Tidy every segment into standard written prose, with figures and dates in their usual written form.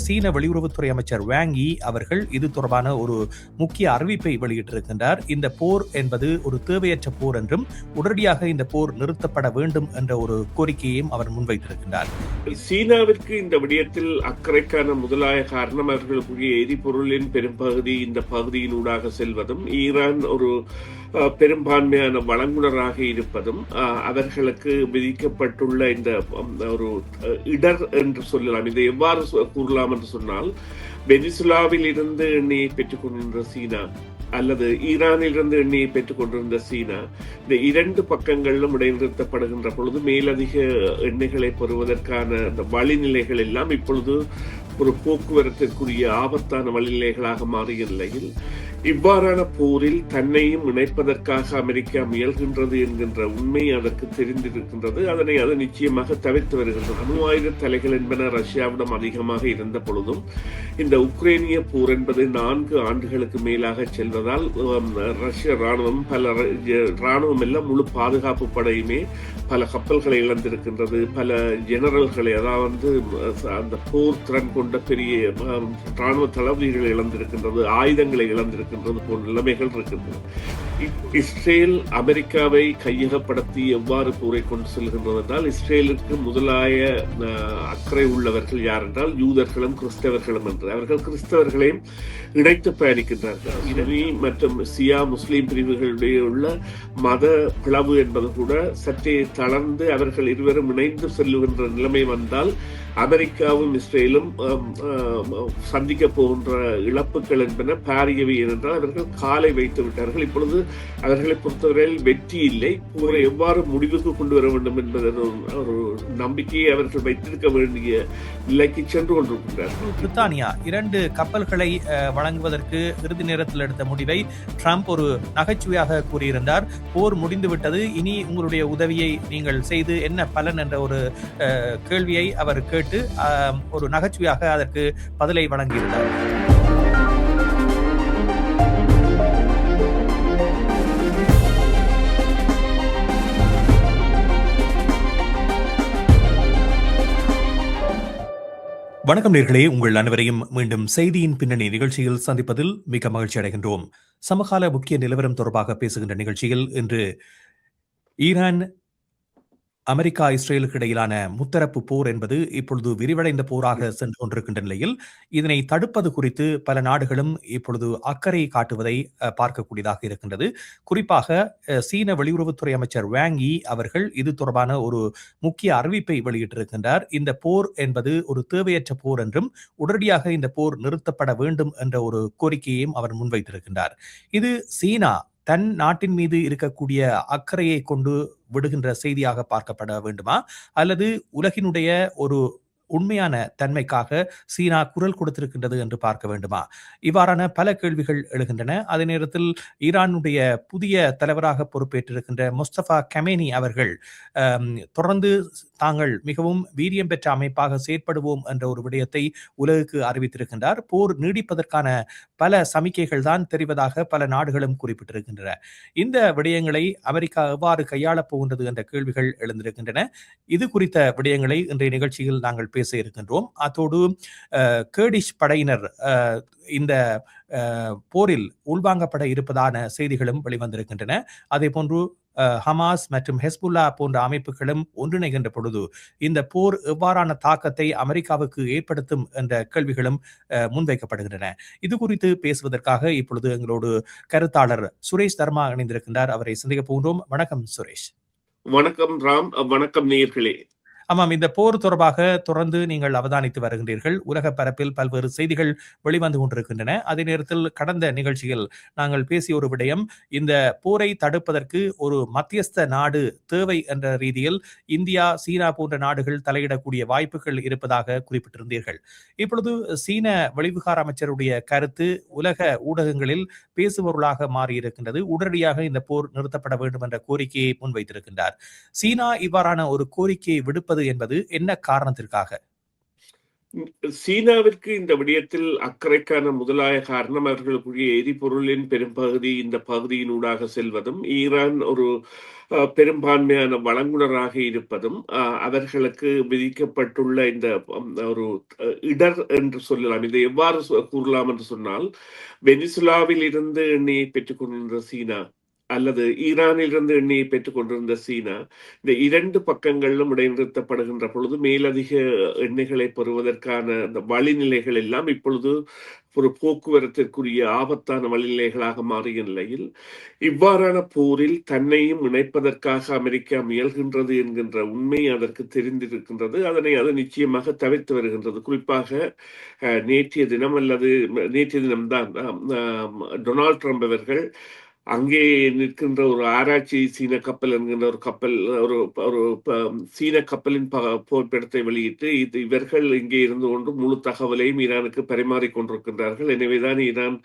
சீன வெளியுறவுத்துறை அமைச்சர் வாங் யி அவர்கள் இது தொடர்பான ஒரு முக்கிய அறிவிப்பை வெளியிட்டிருக்கின்றார். இந்த போர் என்பது ஒரு தேவையற்ற போர் என்றும் உடனடியாக இந்த போர் நிறுத்தப்பட வேண்டும் என்ற ஒரு கோரிக்கையையும் அவர் முன்வைத்திருக்கின்றார். சீனாவிற்கு இந்த விடயத்தில் அக்கறைக்கான முதலாய காரணம் அவர்களுக்குரிய எரிபொருளின் பெரும்பகுதி இந்த பகுதியினூடாக செல்வதும், ஈரான் ஒரு பெரும்பான்மையான வழங்குனராக இருப்பதும், அவர்களுக்கு விதிக்கப்பட்டுள்ள இந்த ஒரு இடர் என்று சொல்லலாம். இதை எவ்வாறு கூறலாம் என்று சொன்னால், வெனிசுலாவில் இருந்து எண்ணெயை பெற்றுக் கொண்டிருந்த சீனா அல்லது ஈரானிலிருந்து எண்ணெயை பெற்றுக் கொண்டிருந்த சீனா, இந்த இரண்டு பக்கங்களிலும் இடைநிறுத்தப்படுகின்ற பொழுது மேலதிக எண்ணெய்களை பெறுவதற்கான அந்த வழிநிலைகள் எல்லாம் இப்பொழுது ஒரு போக்குவரத்திற்குரிய ஆபத்தான வழிநிலைகளாக மாறிய நிலையில், இவ்வாறான போரில் தன்னையும் இணைப்பதற்காக அமெரிக்கா முயல்கின்றது என்கின்ற உண்மை அதற்கு தெரிந்திருக்கின்றது. அதனை அது நிச்சயமாக தவிர்த்து வருகின்றது. அணு ஆயுத தலைகள் என்பன ரஷ்யாவிடம் அதிகமாக இருந்த பொழுதும், இந்த உக்ரைனிய போர் என்பது 4 ஆண்டுகளுக்கு மேலாக செல்வதால் ரஷ்ய ராணுவம் எல்லாம் முழு பாதுகாப்பு படையுமே பல கப்பல்களை இழந்திருக்கின்றது, பல ஜெனரல்களை, அதாவது அந்த போர் திறன் கொண்ட பெரிய ராணுவ தளபதிகளை இழந்திருக்கின்றது, ஆயுதங்களை இழந்திருக்கின்றது போன்ற நிலைமைகள் இருக்கின்றன. இஸ்ரேல் அமெரிக்காவை கையகப்படுத்தி எவ்வாறு போரை கொண்டு செல்கின்றது என்றால், இஸ்ரேலுக்கு முதலாய அக்கறை உள்ளவர்கள் யார் என்றால் யூதர்களும் கிறிஸ்தவர்களும் என்று. அவர்கள் கிறிஸ்தவர்களையும் இணைத்து பயணிக்கின்றார்கள். இரவி மற்றும் சியா முஸ்லீம் பிரிவுகளிடையே உள்ள மத பிளவு என்பது கூட சற்றே தளர்ந்து அவர்கள் இருவரும் இணைந்து செல்லுகின்ற நிலைமை வந்தால் அமெரிக்காவும் இஸ்ரேலும் சந்திக்க போகின்ற இழப்புகள் என்பன பாரியவை என்றால் அவர்கள் காலை வைத்து விட்டார்கள். இப்பொழுது அவர்களை பொறுத்தவரையில் வெற்றி இல்லை. போரை எவ்வாறு முடிவுக்கு கொண்டு வர வேண்டும் என்பதன் ஒரு நம்பிக்கையை அவர்கள் வைத்திருக்க வேண்டிய நிலைக்கு சென்று கொண்டிருக்கிறார்கள். பிரித்தானியா 2 கப்பல்களை வழங்குவதற்கு இறுதி நேரத்தில் எடுத்த முடிவை ட்ரம்ப் ஒரு நகைச்சுவையாக கூறியிருந்தார். போர் முடிந்துவிட்டது, இனி உங்களுடைய உதவியை நீங்கள் செய்து என்ன பலன் என்ற ஒரு கேள்வியை அவர் கேட்டு ஒரு நகைச்சுவையாக அதற்கு பதிலை வழங்கியிருந்தார். வணக்கம் நேர்களே, உங்கள் அனைவரையும் மீண்டும் செய்தியின் பின்னணி நிகழ்ச்சியில் சந்திப்பதில் மிக மகிழ்ச்சி அடைகின்றோம். சமகால முக்கிய நிலவரம் தொடர்பாக பேசுகின்ற நிகழ்ச்சியில் இன்று ஈரான் அமெரிக்கா இஸ்ரேலுக்கு இடையிலான முத்தரப்பு போர் என்பது இப்பொழுது விரிவடைந்த போராக சென்று கொண்டிருக்கின்ற நிலையில் இதனை தடுப்பது குறித்து பல நாடுகளும் இப்பொழுது அக்கறை காட்டுவதை பார்க்கக்கூடியதாக இருக்கின்றது. குறிப்பாக சீன வெளியுறவுத்துறை அமைச்சர் வாங் யி அவர்கள் இது தொடர்பான ஒரு முக்கிய அறிவிப்பை வெளியிட்டிருக்கின்றார். இந்த போர் என்பது ஒரு தேவையற்ற போர் என்றும் உடனடியாக இந்த போர் நிறுத்தப்பட வேண்டும் என்ற ஒரு கோரிக்கையையும் அவர் முன்வைத்திருக்கின்றார். இது சீனா தன் நாட்டின் மீது இருக்கக்கூடிய அக்கறையை கொண்டு விடுகின்ற செய்தியாக பார்க்கப்பட வேண்டுமா, அல்லது உலகினுடைய ஒரு உண்மையான தன்மைக்காக சீனா குரல் கொடுத்திருக்கின்றது என்று பார்க்க வேண்டுமா? இவ்வாறான பல கேள்விகள் எழுகின்றன. அதே நேரத்தில் ஈரானுடைய புதிய தலைவராக பொறுப்பேற்றிருக்கின்ற முஸ்தபா கமேனி அவர்கள் தொடர்ந்து தாங்கள் மிகவும் வீரியம் பெற்ற அமைப்பாக செயற்படுவோம் என்ற ஒரு விடயத்தை உலகுக்கு அறிவித்திருக்கின்றார். போர் நீடிப்பதற்கான பல சமிக்கைகள் தான் தெரிவதாக பல நாடுகளும் குறிப்பிட்டிருக்கின்றன. இந்த விடயங்களை அமெரிக்கா எவ்வாறு கையாளப் போகின்றது என்ற கேள்விகள் எழுந்திருக்கின்றன. இது குறித்த விடயங்களை இன்றைய நிகழ்ச்சியில் நாங்கள் பேச இருக்கின்றோம். அத்தோடு கேர்டிஷ் படையினர் இந்த போரில் உள்வாங்கப்பட இருப்பதான செய்திகளும் வெளிவந்திருக்கின்றன. அதே போன்று ஹமாஸ் மற்றும் ஹெஸ்புல்லா போன்ற அமைப்புகளும் ஒன்றிணைகின்ற பொழுது இந்த போர் எவ்வாறான தாக்கத்தை அமெரிக்காவுக்கு ஏற்படுத்தும் என்ற கேள்விகளும் முன்வைக்கப்படுகின்றன. இது குறித்து பேசுவதற்காக இப்பொழுது எங்களோடு கருத்தாளர் சுரேஷ் தர்மா இணைந்திருக்கின்றார். அவரை சந்திக்க போகின்றோம். வணக்கம் சுரேஷ். வணக்கம் ராம். வணக்கம் நேயர்களே. ஆமாம், இந்த போர் தொடர்பாக தொடர்ந்து நீங்கள் அவதானித்து வருகின்றீர்கள். உலக பரப்பில் பல்வேறு செய்திகள் வெளிவந்து கொண்டிருக்கின்றன. அதே நேரத்தில் கடந்த நிகழ்ச்சியில் நாங்கள் பேசிய ஒரு விடயம், இந்த போரை தடுப்பதற்கு ஒரு மத்தியஸ்த நாடு தேவை என்ற ரீதியில் இந்தியா, சீனா போன்ற நாடுகள் தலையிடக்கூடிய வாய்ப்புகள் இருப்பதாக குறிப்பிட்டிருந்தீர்கள். இப்பொழுது சீன வெளிவிகார அமைச்சருடைய கருத்து உலக ஊடகங்களில் பேசுபொருளாக மாறியிருக்கின்றது. உடனடியாக இந்த போர் நிறுத்தப்பட வேண்டும் என்ற கோரிக்கையை முன்வைத்திருக்கின்றார். சீனா இவ்வாறான ஒரு கோரிக்கையை விடுப்பது என்பது என்ன காரணத்திற்காக? சீனாவிற்கு இந்த விடயத்தில் அக்கறைக்கான முதலாய காரணம் அவர்களுக்குரிய எரிபொருளின் பெரும்பகுதி இந்த பகுதியினூடாக செல்வதும், ஈரான் ஒரு பெரும்பான்மையான வழங்குனராக இருப்பதும், அவர்களுக்கு விதிக்கப்பட்டுள்ள இந்த ஒரு இடர் என்று சொல்லலாம். இதை எவ்வாறு கூறலாம் என்று சொன்னால், வெனிசுலாவில் இருந்து எண்ணெயை பெற்றுக் கொண்டிருந்த சீனா, அல்லது ஈரானிலிருந்து எண்ணெயை பெற்றுக் கொண்டிருந்த சீனா, இந்த 2 பக்கங்களிலும் இடைநிறுத்தப்படுகின்ற பொழுது, மேலதிக எண்ணெய்களை பெறுவதற்கான அந்த வழிநிலைகள் எல்லாம் இப்பொழுது ஒரு போக்குவரத்திற்குரிய ஆபத்தான வழிநிலைகளாக மாறிய நிலையில், இவ்வாறான போரில் தன்னையும் இணைப்பதற்காக அமெரிக்கா முயல்கின்றது என்கின்ற உண்மை அதற்கு தெரிந்திருக்கின்றது. அதனை அது நிச்சயமாக தவிர்த்து வருகின்றது. குறிப்பாக நேற்றைய தினம் அல்லது நேற்றைய தினம்தான் டொனால்ட் ட்ரம்ப் அவர்கள் அங்கே நிற்கின்ற ஒரு ஆராய்ச்சி சீன கப்பல் என்கின்ற ஒரு கப்பல், ஒரு ஒரு சீன கப்பலின் புகைப்படத்தை வெளியிட்டு, இவர்கள் இங்கே இருந்து கொண்டு முழு தகவலையும் ஈரானுக்கு பரிமாறிக் கொண்டிருக்கின்றார்கள். எனவேதான் ஈரான்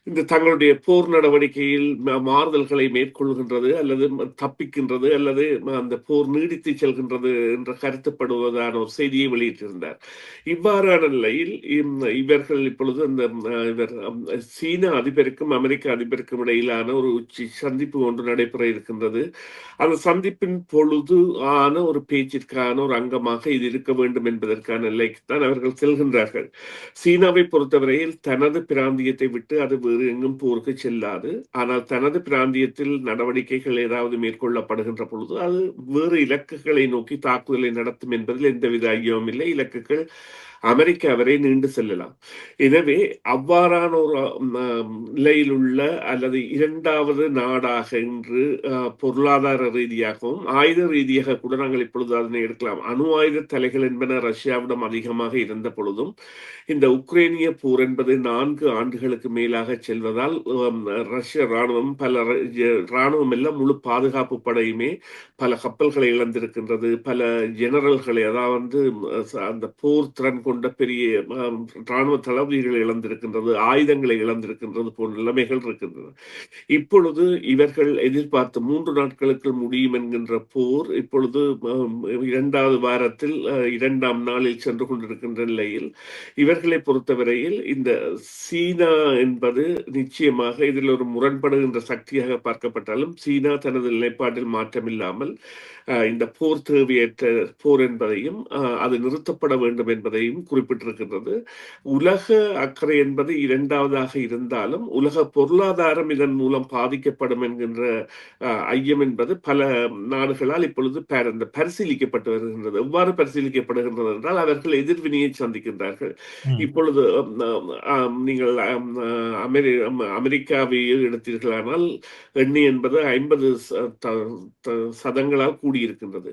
இந்த தங்களுடைய போர் நடவடிக்கையில் மாறுதல்களை மேற்கொள்கின்றது, அல்லது தப்பிக்கின்றது, அல்லது அந்த போர் நீடித்து செல்கின்றது என்ற கருத்துப்படுவதான ஒரு செய்தியை வெளியிட்டிருந்தார். இவ்வாறான நிலையில் இவர்கள் இப்பொழுது அந்த இவர் சீன அதிபருக்கும் அமெரிக்க அதிபருக்கும் இடையிலான ஒரு உச்சி சந்திப்பு ஒன்று நடைபெற இருக்கின்றது. அந்த சந்திப்பின் பொழுது ஆன ஒரு பேச்சிற்கான ஒரு அங்கமாக இது இருக்க வேண்டும் என்பதற்கான நிலைக்கு தான் அவர்கள் செல்கின்றார்கள். சீனாவை பொறுத்தவரையில் தனது பிராந்தியத்தை விட்டு அது வேறு எங்கும் போருக்கு செல்லாது. ஆனால் தனது பிராந்தியத்தில் நடவடிக்கைகள் ஏதாவது மேற்கொள்ளப்படுகின்ற பொழுது அது வேறு இலக்குகளை நோக்கி தாக்குதலை நடத்தும் என்பதில் எந்தவித ஐயமும் இல்லை. இலக்குகள் அமெரிக்கா வரை நீண்டு செல்லலாம். எனவே அவ்வாறான ஒரு நிலையில் உள்ள அல்லது 2வது நாடாக இன்று பொருளாதார ரீதியாகவும் ஆயுத ரீதியாக கூட நாங்கள் இப்பொழுது அதனை எடுக்கலாம். அணு ஆயுத தலைகள் என்பன ரஷ்யாவிடம் அதிகமாக இருந்த பொழுதும், இந்த உக்ரைனிய போர் என்பது 4 ஆண்டுகளுக்கு மேலாக செல்வதால் ரஷ்ய ராணுவம் ராணுவம் எல்லாம் முழு பாதுகாப்பு படையுமே பல கப்பல்களை இழந்திருக்கின்றது. பல ஜெனரல்களை, அதாவது அந்த போர் திறன் கொண்ட பெரிய ராணுவ தளபதிகளை இழந்திருக்கின்றது, ஆயுதங்களை இழந்திருக்கின்றது போன்ற நிலைமைகள் இருக்கின்றன. இப்பொழுது இவர்கள் எதிர்பார்த்த 3 நாட்களுக்கு முடியும் என்கின்ற போர் இப்பொழுது 2வது வாரத்தில் 2ஆம் நாளில் சென்று கொண்டிருக்கின்ற நிலையில், இவர்களை பொறுத்தவரையில் இந்த சீனா என்பது நிச்சயமாக இதில் ஒரு முரண்படுகின்ற சக்தியாக பார்க்கப்பட்டாலும், சீனா தனது நிலைப்பாட்டில் மாற்றமில்லாமல் இந்த போர் தேவையற்ற போர் என்பதையும் அது நிறுத்தப்பட வேண்டும் என்பதையும் குறிப்பிட்டிருக்கின்றது. உலக அக்கறை என்பது 2வதாக இருந்தாலும், உலக பொருளாதாரம் இதன் மூலம் பாதிக்கப்படும் என்கின்ற ஐயம் என்பது பல நாடுகளால் இப்பொழுது பரிசீலிக்கப்பட்டு வருகின்றது. எவ்வாறு பரிசீலிக்கப்படுகின்றது என்றால், அவர்கள் எதிர்வினையை சந்திக்கின்றார்கள். இப்பொழுது நீங்கள் அமெரிக்காவை எடுத்தீர்களானால், எண்ணெய் என்பது 50 சதங்களால் கூடியிருக்கின்றது.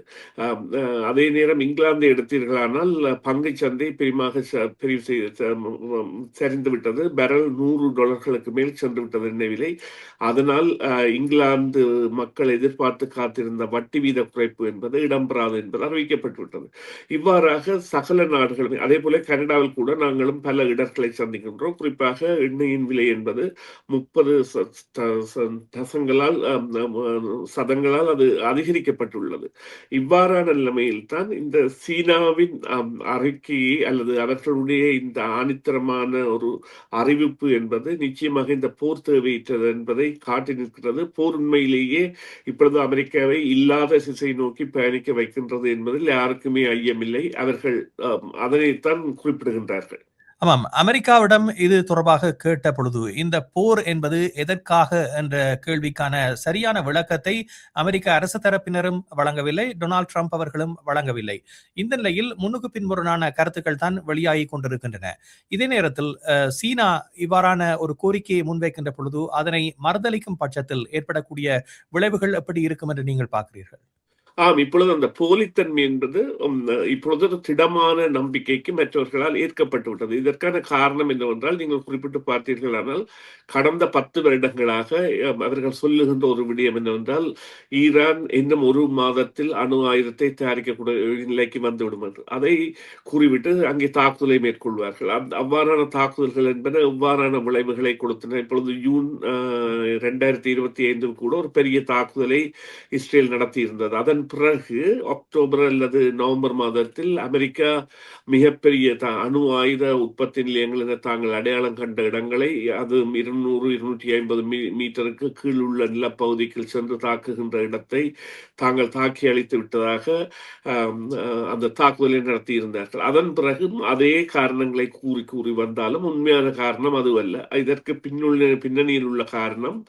அதே நேரம் இங்கிலாந்தை எடுத்தீர்களானால், பங்கு சந்தை பெரிமாக சரிந்து விட்டது. பெரல் $100 மேல் சென்று விட்டது எண்ணெய் விலை. அதனால் இங்கிலாந்து மக்கள் எதிர்பார்த்து காத்திருந்த வட்டி வீத குறைப்பு என்பது இடம்பெறாது என்பது அறிவிக்கப்பட்டுவிட்டது. இவ்வாறாக சகல நாடுகளுமே, அதே போல கனடாவில் கூட நாங்களும் பல இடர்களை சந்திக்கின்றோம். குறிப்பாக எண்ணெயின் விலை என்பது 30 சதங்களால் அது அதிகரிக்கப்பட்டுள்ளது. இவ்வாறான நிலைமையில் தான் இந்த சீனாவின் அறிக்கையை அல்லது அவர்களுடைய இந்த ஆணித்தரமான ஒரு அறிவிப்பு என்பது நிச்சயமாக இந்த போர் தேவையற்றது என்பதை காட்டி நிற்கிறது. போர் உண்மையிலேயே இப்பொழுது அமெரிக்காவை இல்லாத திசை நோக்கி பயணிக்க வைக்கின்றது என்பதில் யாருக்குமே ஐயமில்லை. அவர்கள் அதனைத்தான் குறிப்பிடுகின்றார்கள். ஆமாம். அமெரிக்காவிடம் இது தொடர்பாக கேட்ட பொழுது, இந்த போர் என்பது எதற்காக என்ற கேள்விக்கான சரியான விளக்கத்தை அமெரிக்க அரசு தரப்பினரும் வழங்கவில்லை, டொனால்ட் ட்ரம்ப் அவர்களும் வழங்கவில்லை. இந்த நிலையில் முன்னுக்கு பின்முரணான கருத்துக்கள் தான் வெளியாகிக் கொண்டிருக்கின்றன. இதே நேரத்தில் சீனா இவ்வாறான ஒரு கோரிக்கையை முன்வைக்கின்ற பொழுது, அதனை மறுதளிக்கும் பட்சத்தில் ஏற்படக்கூடிய விளைவுகள் எப்படி இருக்கும் என்று நீங்கள் பார்க்கிறீர்கள்? இப்பொழுது அந்த போலித்தன்மை என்பது இப்பொழுது ஒரு திடமான நம்பிக்கைக்கு மற்றவர்களால் ஏற்கப்பட்டு விட்டது. இதற்கான காரணம் என்னவென்றால், நீங்கள் குறிப்பிட்டு பார்த்தீர்களானால், கடந்த 10 வருடங்களாக அவர்கள் சொல்லுகின்ற ஒரு விடயம் என்னவென்றால், ஈரான் இன்னும் 1 மாதத்தில் அணு ஆயுதத்தை தயாரிக்கக்கூடிய நிலைக்கு வந்துவிடும் என்று. அதை கூறிவிட்டு அங்கே தாக்குதலை மேற்கொள்வார்கள். அவ்வாறான தாக்குதல்கள் என்பன எவ்வாறான விளைவுகளை கொடுத்தன. இப்பொழுது ஜூன் 2025 கூட ஒரு பெரிய தாக்குதலை இஸ்ரேல் நடத்தியிருந்தது. அதன் பிறகு அக்டோபர் அல்லது நவம்பர் மாதத்தில் அமெரிக்கா மிகப்பெரிய அணு ஆயுத உற்பத்தி நிலையங்கள் என தாங்கள் அடையாளம் கண்ட இடங்களை அது 200-250 மீட்டருக்கு கீழ் உள்ள நிலப்பகுதிக்கு சென்று தாக்குகின்ற இடத்தை தாங்கள் தாக்கி அழித்து விட்டதாக அந்த தாக்குதலை நடத்தியிருந்தார்கள். அதன் பிறகும் அதே காரணங்களை கூறி கூறி வந்தாலும் உண்மையான காரணம் அதுவல்ல. இதற்கு பின்னணியில் உள்ள காரணம்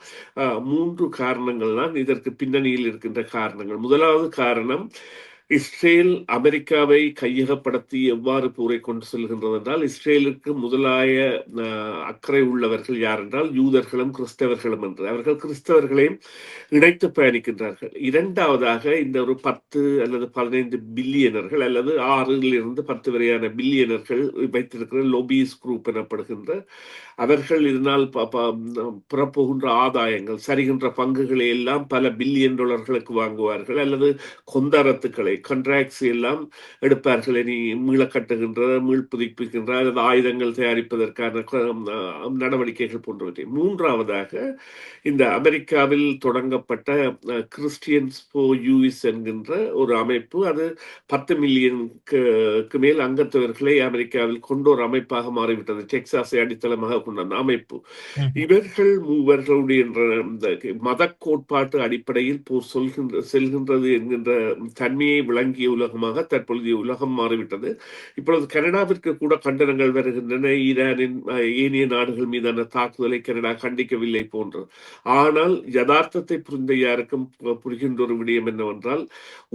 3 காரணங்கள் தான் இதற்கு பின்னணியில் இருக்கின்ற காரணங்கள். முதலாவது காரணம், இஸ்ரேல் அமெரிக்காவை கையகப்படுத்தி எவ்வாறு போரை கொண்டு செல்கின்றது என்றால், இஸ்ரேலுக்கு முதலாய அக்கறை உள்ளவர்கள் யார் என்றால் யூதர்களும் கிறிஸ்தவர்களும் என்று. அவர்கள் கிறிஸ்தவர்களையும் இணைத்து பயணிக்கின்றார்கள். இரண்டாவதாக இந்த ஒரு 10 அல்லது 15 பில்லியனர்கள் அல்லது 6 - 10 வரையான பில்லியனர்கள் வைத்திருக்கிற லொபீஸ் குரூப் எனப்படுகின்ற அவர்கள் இதனால் புறப்போகின்ற ஆதாயங்கள், சரிகின்ற பங்குகளை எல்லாம் பல பில்லியன் டாலர்களுக்கு வாங்குவார்கள் அல்லது கொந்தரத்துக்களை கண்ட்ராக்ட்ஸ் எல்லாம் எடுப்பார்கள். இனி மீள கட்டுகின்ற, மீள் புதுப்பிக்கின்ற அல்லது ஆயுதங்கள் தயாரிப்பதற்கான நடவடிக்கைகள் போன்றவற்றை. மூன்றாவதாக இந்த அமெரிக்காவில் தொடங்கப்பட்ட கிறிஸ்டியன்ஸ் ஃபார் யூஎஸ் என்கின்ற ஒரு அமைப்பு, அது 10 மில்லியனுக்கு மேல் அங்கத்தவர்களை அமெரிக்காவில் கொண்ட ஒரு அமைப்பாக மாறிவிட்டது. டெக்சாஸை அடித்தளமாக கொண்ட அந்த அமைப்பு. இவர்கள் மூவர்களுடைய மத கோட்பாட்டு அடிப்படையில் போர் செல்கின்றது என்கின்ற தன்மையை விளங்கிய உலகமாக தற்பொழுதைய உலகம் மாறிவிட்டது. இப்பொழுது கனடாவிற்கு கூட கண்டனங்கள் வருகின்றன. ஈரானின் ஏனைய நாடுகள் மீதான தாக்குதலை கனடா கண்டிக்கவில்லை போன்று. ஆனால் யதார்த்தத்தை புரிந்த யாருக்கும் புரிகின்ற ஒரு விடயம் என்னவென்றால்,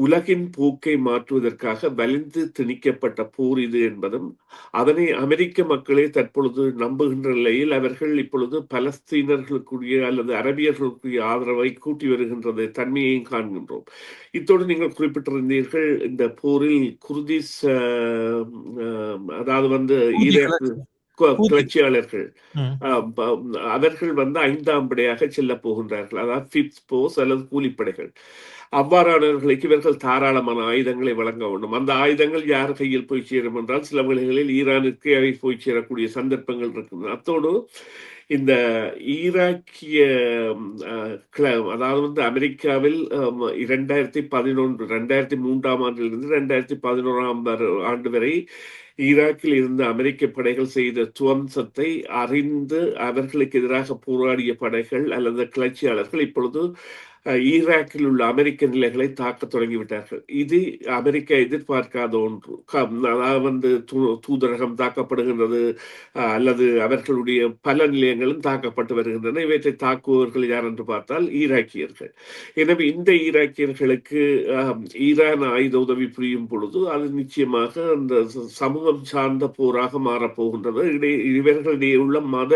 உலகின் போக்கை மாற்றுவதற்காக வலிந்து திணிக்கப்பட்ட போர் இது என்பதும், அதனை அமெரிக்க மக்களே தற்பொழுது நம்புகின்ற நிலையில் அவர்கள் இப்பொழுது பலஸ்தீனர்களுக்குரிய அல்லது அரபியர்களுக்குரிய ஆதரவை கூட்டி வருகின்றது தன்மையையும் காண்கின்றோம். இத்தோடு நீங்கள் குறிப்பிட்டிருந்தீர்கள், இந்த போரில் குர்திஸ் அதாவது ஈராக் கிளர்ச்சியாளர்கள் அவர்கள் 5ஆம் படையாக செல்ல போகின்றார்கள். அதாவது ஃபிஃப்த் போர்ஸ் அல்லது கூலிப்படைகள். அவ்வாறானவர்களுக்கு இவர்கள் தாராளமான ஆயுதங்களை வழங்க வேண்டும். அந்த ஆயுதங்கள் யார் கையில் போய் சேரும் என்றால், சில வேளைகளில் ஈரானுக்கு அவை போய் சேரக்கூடிய சந்தர்ப்பங்கள் இருக்கின்றன. அத்தோடு இந்த ஈராக்கிய அதாவது அமெரிக்காவில் 2011 2003ஆம் ஆண்டிலிருந்து 2011ஆம் ஆண்டு வரை ஈராக்கில் இருந்த அமெரிக்க படைகள் செய்த துவம்சத்தை அறிந்து அவர்களுக்கு எதிராக போராடிய படைகள் அல்லது கிளர்ச்சியாளர்கள் இப்பொழுது ஈராக்கில் உள்ள அமெரிக்க நிலைகளை தாக்க தொடங்கிவிட்டார்கள். இது அமெரிக்கா எதிர்பார்க்காத ஒன்று. அதாவது தூதரகம் தாக்கப்படுகின்றது அல்லது அவர்களுடைய பல நிலையங்களும் தாக்கப்பட்டு வருகின்றன. இவற்றை தாக்குபவர்கள் யார் என்று பார்த்தால் ஈராக்கியர்கள். எனவே இந்த ஈராக்கியர்களுக்கு ஈரான் ஆயுத உதவி புரியும் பொழுது அது நிச்சயமாக அந்த சமூகம் சார்ந்த போராக மாறப்போகின்றது. இவர்களிடையே உள்ள மத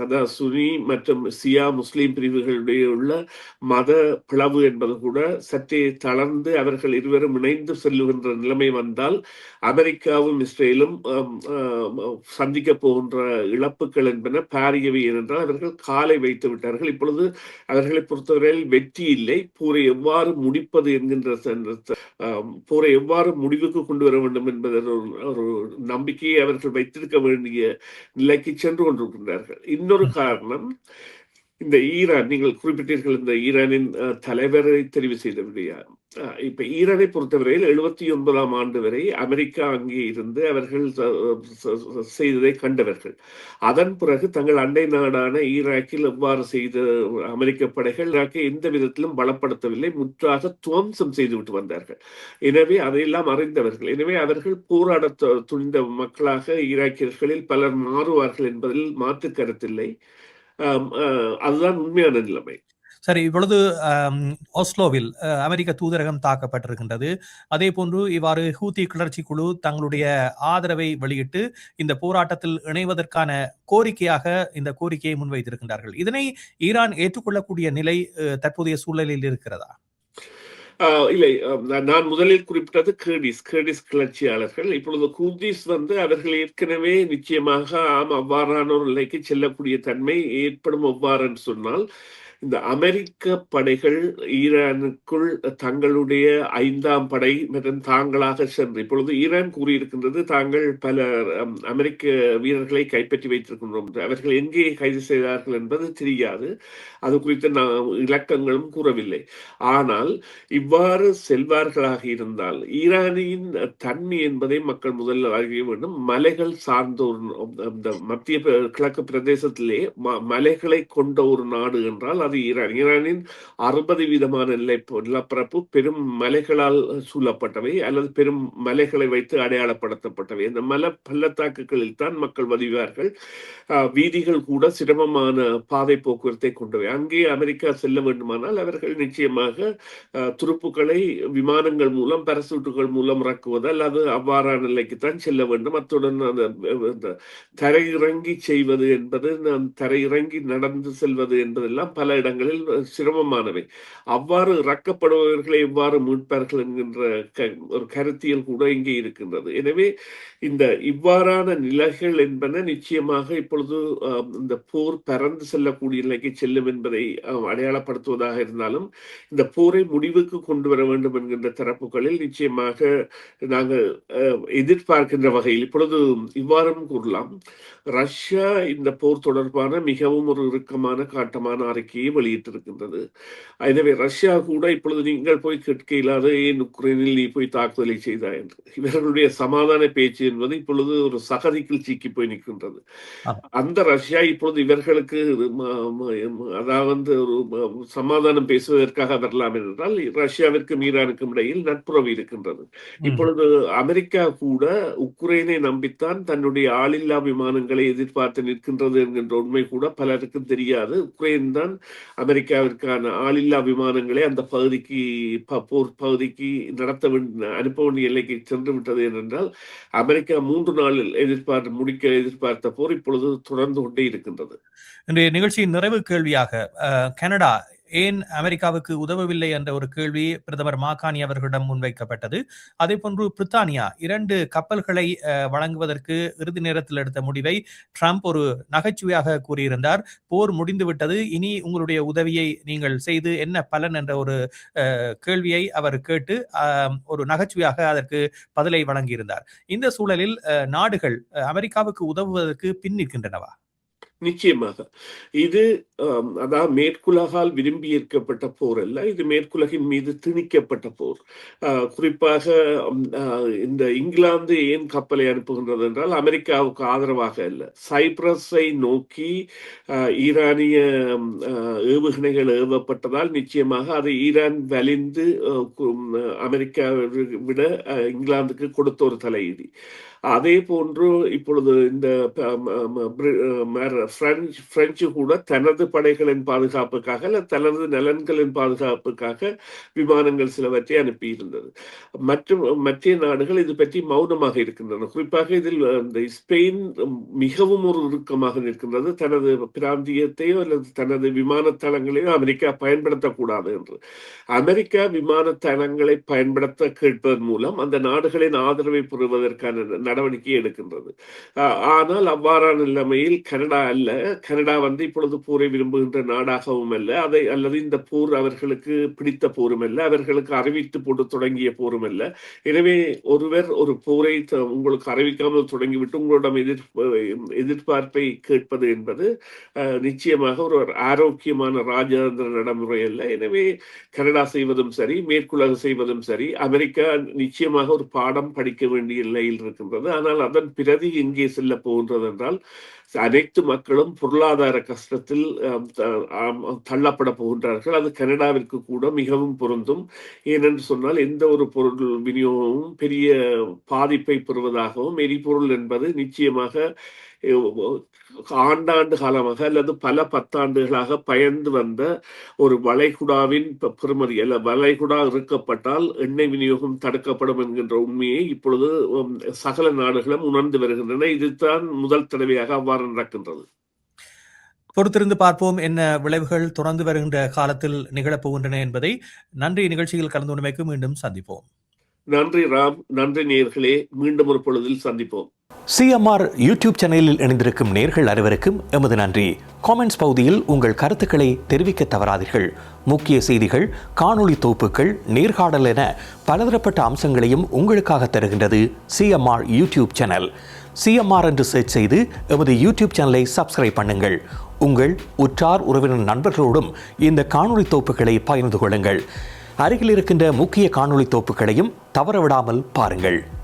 அதாவது சுனி மற்றும் சியா முஸ்லீம் பிரிவுகளிடையே உள்ள மத பிளவு என்பது கூட சற்றே தளர்ந்து அவர்கள் இருவரும் இணைந்து செல்லுகின்ற நிலைமை வந்தால் அமெரிக்காவும் இஸ்ரேலும் சந்திக்க போகின்ற இழப்புகள் என்பன பாரியவை. ஏனென்றால் அவர்கள் காலை வைத்து விட்டார்கள். இப்பொழுது அவர்களை பொறுத்தவரையில் வெற்றி இல்லை. போரை எவ்வாறு முடிப்பது என்கின்ற போரை எவ்வாறு முடிவுக்கு கொண்டு வர வேண்டும் என்பதன் ஒரு நம்பிக்கையை அவர்கள் வைத்திருக்க வேண்டிய நிலைக்கு சென்று கொண்டிருக்கின்றார்கள். இன்னொரு காரணம், இந்த ஈரான், நீங்கள் குறிப்பிட்டீர்கள் இந்த ஈரானின் தலைவரை தெரிவு செய்த விடையார். இப்ப ஈரானை பொறுத்தவரையில் 79ஆம் ஆண்டு வரை அமெரிக்கா அங்கே இருந்து அவர்கள் செய்ததை கண்டவர்கள். அதன் பிறகு தங்கள் அண்டை நாடான ஈராக்கில் எவ்வாறு செய்த அமெரிக்க படைகள் ஈராக்கை எந்த விதத்திலும் பலப்படுத்தவில்லை, முற்றாக துவம்சம் செய்துவிட்டு வந்தார்கள். எனவே அதையெல்லாம் அறிந்தவர்கள். எனவே அவர்கள் போராட துணிந்த மக்களாக ஈராக்கியர்களில் பலர் மாறுவார்கள் என்பதில் மாற்று கருத்தில்லை. அதுதான் உண்மையான நிலைமை. சரி, இப்பொழுது ஓஸ்லோவில் அமெரிக்க தூதரகம் தாக்கப்பட்டிருக்கின்றது. அதே போன்று இவ்வாறு ஹூத்தி கிளர்ச்சி குழு தங்களுடைய ஆதரவை வெளியிட்டு இந்த போராட்டத்தில் இணைவதற்கான கோரிக்கையாக இந்த கோரிக்கையை முன்வைத்திருக்கின்றார்கள். இதனை ஈரான் ஏற்றுக்கொள்ளக்கூடிய நிலை தற்போதைய சூழலில் இருக்கிறதா? இல்லை, நான் முதலில் குறிப்பிட்டது கேர்டிஸ் கிளர்ச்சியாளர்கள். இப்பொழுது குர்திஸ் அவர்கள் ஏற்கனவே நிச்சயமாக அவ்வாறான ஒரு நிலைக்கு செல்லக்கூடிய தன்மை ஏற்படும். எவ்வாறு சொன்னால், இந்த அமெரிக்க படைகள் ஈரானுக்குள் தங்களுடைய 5ஆம் படை மற்றும் தாங்களாக சென்று இப்பொழுது ஈரான் கூறியிருக்கின்றது, தாங்கள் பல அமெரிக்க வீரர்களை கைப்பற்றி வைத்திருக்கின்றோம். அவர்கள் எங்கே கைது செய்தார்கள் என்பது தெரியாது. அது குறித்த இலக்கங்களும் கூறவில்லை. ஆனால் இவ்வாறு செல்வார்களாக இருந்தால் ஈரானின் தன்மை என்பதை மக்கள் முதல்ல அறிய வேண்டும். மலைகள் சார்ந்த ஒரு இந்த மத்திய கிழக்கு பிரதேசத்திலே மலைகளை கொண்ட ஒரு நாடு என்றால் அது ஈரான். ஈரானின் 60% நிலப்பரப்பு பெரும் மலைகளால் சூழப்பட்டவை அல்லது பெரும் மலைகளை வைத்து அடையாளப்படுத்தப்பட்டவை. இந்த மலை பள்ளத்தாக்குகளில் தான் மக்கள் வதிவார்கள். வீதிகள் கூட சிரமமான பாதை போக்குவரத்தை கொண்டவை. அங்கே அமெரிக்கா செல்ல வேண்டுமானால் அவர்கள் நிச்சயமாக துருப்புக்களை விமானங்கள் மூலம் பாராசூட்டுகள் மூலம் இறக்குவது அல்லது அவ்வாறான நிலைக்குத்தான் செல்ல வேண்டும். அத்துடன் தரையிறங்கி செய்வது என்பது, தரையிறங்கி நடந்து செல்வது என்பதெல்லாம் பல இடங்களில் சிரமமானவை. அவ்வாறு இறக்கப்படுபவர்களை எவ்வாறு மீட்பார்கள் என்கின்ற ஒரு கருத்தியல் கூட இங்கே இருக்கின்றது. எனவே இந்த இவ்வாறான நிலைகள் என்பன நிச்சயமாக இப்பொழுது இந்த போர் பறந்து செல்லக்கூடிய நிலைக்கு செல்லும் என்பதை அடையாளப்படுத்துவதாக இருந்தாலும், இந்த போரை முடிவுக்கு கொண்டு வர வேண்டும் என்கின்ற தரப்புகளில் நிச்சயமாக நாங்கள் எதிர்பார்க்கின்ற வகையில் இப்பொழுது இவ்வாறும் கூறலாம். ரஷ்யா இந்த போர் தொடர்பான மிகவும் ஒரு இறுக்கமான காட்டமான அறிக்கையை வெளியிட்டிருக்கின்றது. எனவே ரஷ்யா கூட இப்பொழுது நீங்கள் போய் கேட்க இல்லாத ஏன் உக்ரைனில் நீ போய் தாக்குதலை செய்தாய் என்று இவர்களுடைய சமாதான பேச்சு என்பது இப்பொழுது ஒரு சகதிக்குள் சிக்கி போய் நிற்கின்றது. அந்த ரஷ்யா இப்பொழுது இவர்களுக்கு அதாவது ஒரு சமாதானம் பேசுவதற்காக வரலாம் என்றால் ரஷ்யாவிற்கும் ஈரானுக்கும் இடையில் நட்புறவு இருக்கின்றது. இப்பொழுது அமெரிக்கா கூட உக்ரைனை நம்பித்தான் தன்னுடைய ஆளில்லா விமானங்களை எதிர்பார்த்து நிற்கின்றது என்கின்ற உண்மை கூட பலருக்கும் தெரியாது. உக்ரைன் தான் அமெரிக்காவிற்கான ஆளில்லா விமானங்களை அந்த பகுதிக்கு போர் பகுதிக்கு அனுப்ப வேண்டிய எல்லைக்கு சென்று விட்டது என்றால் அமெரிக்கா 3 நாளில் எதிர்பார்த்த போர் இப்பொழுது தொடர்ந்து கொண்டே இருக்கின்றது. இன்றைய நிகழ்ச்சியின் நிறைவு கேள்வியாக கனடா ஏன் அமெரிக்காவுக்கு உதவவில்லை என்ற ஒரு கேள்வி பிரதமர் மாகாணி அவர்களிடம் முன்வைக்கப்பட்டது. அதே போன்று பிரித்தானியா 2 கப்பல்களை வழங்குவதற்கு இறுதி நேரத்தில் எடுத்த முடிவை ட்ரம்ப் ஒரு நகைச்சுவையாக கூறியிருந்தார். போர் முடிந்துவிட்டது, இனி உங்களுடைய உதவியை நீங்கள் செய்து என்ன பலன் என்ற ஒரு கேள்வியை அவர் கேட்டு ஒரு நகைச்சுவையாக அதற்கு பதிலை வழங்கியிருந்தார். இந்த சூழலில் நாடுகள் அமெரிக்காவுக்கு உதவுவதற்கு பின் நிற்கின்றனவா? நிச்சயமாக இது அதாவது மேற்குலகால் விரும்பி ஏற்கப்பட்ட போர் அல்ல, இது மேற்குலகின் மீது திணிக்கப்பட்ட போர். குறிப்பாக இந்த இங்கிலாந்து ஏன் கப்பலை அனுப்புகின்றது என்றால் அமெரிக்காவுக்கு ஆதரவாக அல்ல. சைப்ரஸை நோக்கி ஈரானிய ஏவுகணைகள் ஏவப்பட்டதால் நிச்சயமாக அதை ஈரான் வலிந்து அமெரிக்காவை விட இங்கிலாந்துக்கு கொடுத்த ஒரு தலையீடு. அதே போன்று இப்பொழுது இந்த பிரெஞ்சு கூட தனது படைகளின் பாதுகாப்புக்காக அல்லது தனது நலன்களின் பாதுகாப்புக்காக விமானங்கள் சிலவற்றை அனுப்பியிருந்தது. மற்ற நாடுகள் இது பற்றி மௌனமாக இருக்கின்றன. குறிப்பாக இதில் இந்த ஸ்பெயின் மிகவும் ஒரு இறுக்கமாக நிற்கின்றது. தனது பிராந்தியத்தையோ அல்லது தனது விமான தளங்களையோ அமெரிக்கா பயன்படுத்தக்கூடாது என்று. அமெரிக்கா விமான தளங்களை பயன்படுத்த கேட்பதன் மூலம் அந்த நாடுகளின் ஆதரவை பெறுவதற்கான நடவடிக்கை எடுக்கின்றது. ஆனால் அவ்வாறான நிலைமையில் கனடா அல்ல. கனடா இப்பொழுது போரை விரும்புகின்ற நாடாகவும் அல்ல, அல்லது இந்த போர் அவர்களுக்கு பிடித்த போரும் அல்ல, அவர்களுக்கு அறிவித்து போட்டு தொடங்கிய போரும் அல்ல. எனவே ஒருவர் ஒரு போரை உங்களுக்கு அறிவிக்காமல் தொடங்கிவிட்டு உங்களிடம் எதிர்பார்ப்பை கேட்பது என்பது நிச்சயமாக ஒரு ஆரோக்கியமான ராஜதந்திர நடைமுறை அல்ல. எனவே கனடா செய்வதும் சரி, மேற்குலக செய்வதும் சரி, அமெரிக்கா நிச்சயமாக ஒரு பாடம் படிக்க வேண்டிய நிலையில் இருக்கின்றது. ஆனால் அதன் பிரதி எங்கே செல்ல போகின்றது என்றால் அனைத்து மக்களும் பொருளாதார கஷ்டத்தில் தள்ளப்பட போகின்றார்கள். அது கனடாவிற்கு கூட மிகவும் பொருந்தும். ஏனென்று சொன்னால் எந்த ஒரு பொருள் விநியோகமும் பெரிய பாதிப்பை பெறுவதாகவும், எரிபொருள் என்பது நிச்சயமாக ஆண்டாண்டு காலமாக அல்லது பல 10 ஆண்டுகளாக பயந்து வந்த ஒரு வளைகுடாவின் பெறுமதி அல்ல. வளைகுடா இருக்கப்பட்டால் எண்ணெய் விநியோகம் தடுக்கப்படும் என்கின்ற உண்மையை இப்பொழுது சகல நாடுகளும் உணர்ந்து வருகின்றன. இதுதான் முதல் தடவையாக அவ்வாறு நடக்கின்றது. பொறுத்திருந்து பார்ப்போம் என்ன விளைவுகள் தொடர்ந்து வருகின்ற காலத்தில் நிகழப்போகின்றன என்பதை. நன்றி, நிகழ்ச்சியில் கலந்து கொண்டமைக்கு மீண்டும் சந்திப்போம். நன்றி ராம், நன்றி நேயர்களே, மீண்டும் ஒரு பொழுதில் சந்திப்போம். சிஎம்ஆர் யூடியூப் சேனலில் இணைந்திருக்கும் நேர்கள் அனைவருக்கும் எமது நன்றி. காமெண்ட்ஸ் பகுதியில் உங்கள் கருத்துக்களை தெரிவிக்க தவறாதீர்கள். முக்கிய செய்திகள், காணொளி தொகுப்புகள், நேர்காணல் என பலதரப்பட்ட அம்சங்களையும் உங்களுக்காக தருகின்றது சிஎம்ஆர் யூடியூப் சேனல். சிஎம்ஆர் என்று சர்ச் செய்து எமது யூடியூப் சேனலை சப்ஸ்கிரைப் பண்ணுங்கள். உங்கள் உற்றார் உறவினர் நண்பர்களோடும் இந்த காணொளி தொகுப்புகளை பகிர்ந்து கொள்ளுங்கள். அருகில் இருக்கின்ற முக்கிய காணொளி தொகுப்புகளையும் தவறவிடாமல் பாருங்கள்.